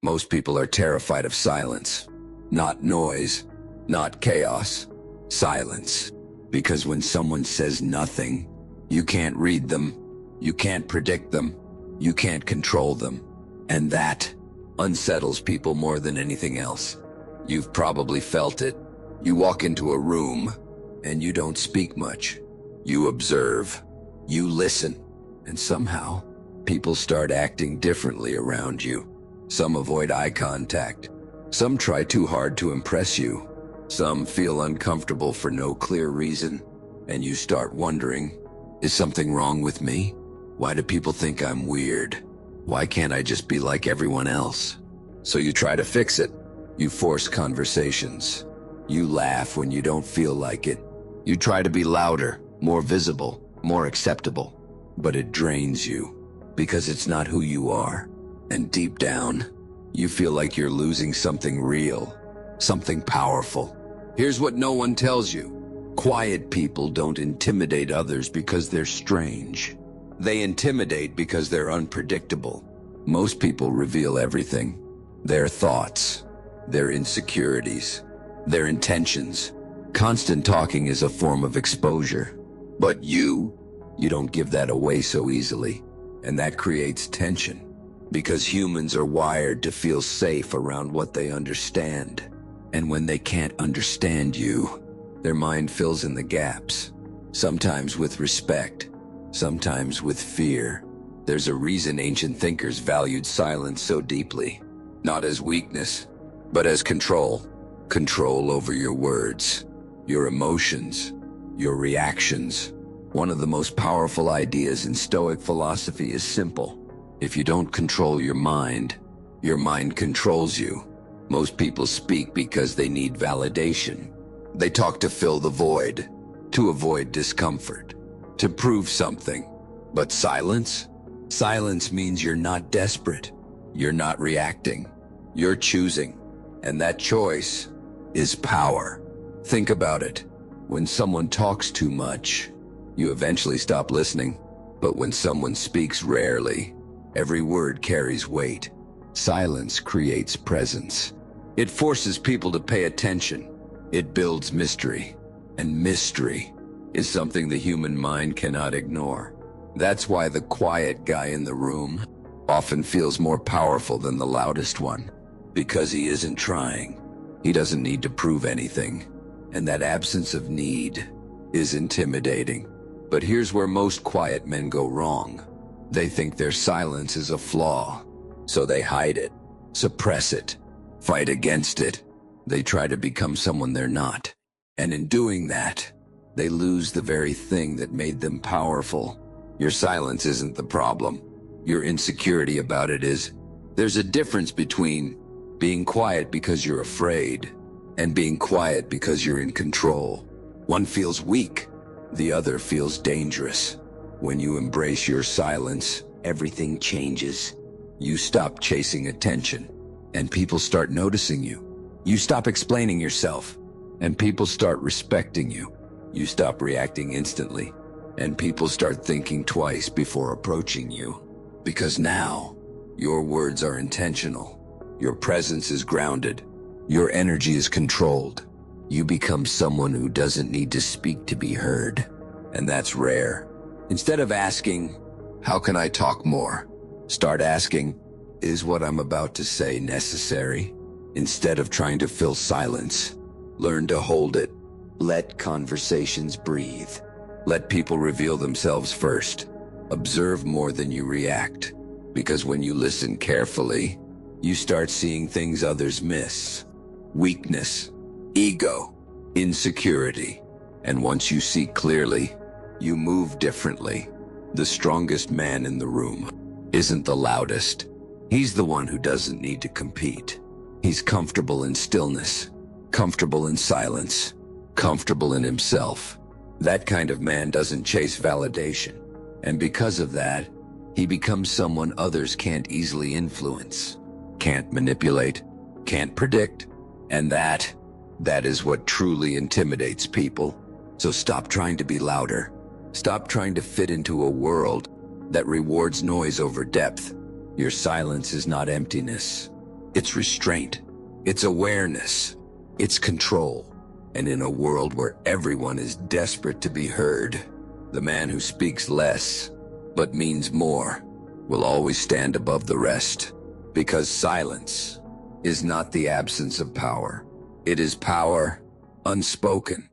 Most people are terrified of silence. Not noise, not chaos. Silence. Because when someone says nothing, you can't read them, you can't predict them, you can't control them. And that unsettles people more than anything else. You've probably felt it. You walk into a room, and you don't speak much. You observe, you listen, and somehow, people start acting differently around you. Some avoid eye contact. Some try too hard to impress you. Some feel uncomfortable for no clear reason. And you start wondering, is something wrong with me? Why do people think I'm weird? Why can't I just be like everyone else? So you try to fix it. You force conversations. You laugh when you don't feel like it. You try to be louder, more visible, more acceptable. But it drains you, because it's not who you are. And deep down, you feel like you're losing something real, something powerful. Here's what no one tells you. Quiet people don't intimidate others because they're strange. They intimidate because they're unpredictable. Most people reveal everything. Their thoughts, their insecurities, their intentions. Constant talking is a form of exposure. But you don't give that away so easily. And that creates tension. Because humans are wired to feel safe around what they understand. And when they can't understand you, their mind fills in the gaps. Sometimes with respect, sometimes with fear. There's a reason ancient thinkers valued silence so deeply. Not as weakness, but as control. Control over your words, your emotions, your reactions. One of the most powerful ideas in Stoic philosophy is simple. If you don't control your mind controls you. Most people speak because they need validation. They talk to fill the void, to avoid discomfort, to prove something. But silence? Silence means you're not desperate. You're not reacting. You're choosing. And that choice is power. Think about it. When someone talks too much, you eventually stop listening. But when someone speaks rarely, every word carries weight. Silence creates presence. It forces people to pay attention. It builds mystery. And mystery is something the human mind cannot ignore. That's why the quiet guy in the room often feels more powerful than the loudest one. Because he isn't trying. He doesn't need to prove anything. And that absence of need is intimidating. But here's where most quiet men go wrong. They think their silence is a flaw, so they hide it, suppress it, fight against it. They try to become someone they're not. And in doing that, they lose the very thing that made them powerful. Your silence isn't the problem. Your insecurity about it is. There's a difference between being quiet because you're afraid and being quiet because you're in control. One feels weak, the other feels dangerous. When you embrace your silence, everything changes. You stop chasing attention, and people start noticing you. You stop explaining yourself, and people start respecting you. You stop reacting instantly, and people start thinking twice before approaching you. Because now, your words are intentional. Your presence is grounded. Your energy is controlled. You become someone who doesn't need to speak to be heard, and that's rare. Instead of asking, how can I talk more? Start asking, is what I'm about to say necessary? Instead of trying to fill silence, learn to hold it. Let conversations breathe. Let people reveal themselves first. Observe more than you react. Because when you listen carefully, you start seeing things others miss. Weakness, ego, insecurity. And once you see clearly, you move differently. The strongest man in the room isn't the loudest. He's the one who doesn't need to compete. He's comfortable in stillness, comfortable in silence, comfortable in himself. That kind of man doesn't chase validation. And because of that, he becomes someone others can't easily influence, can't manipulate, can't predict. And that is what truly intimidates people. So stop trying to be louder. Stop trying to fit into a world that rewards noise over depth. Your silence is not emptiness. It's restraint. It's awareness. It's control. And in a world where everyone is desperate to be heard, the man who speaks less, but means more, will always stand above the rest. Because silence is not the absence of power. It is power unspoken.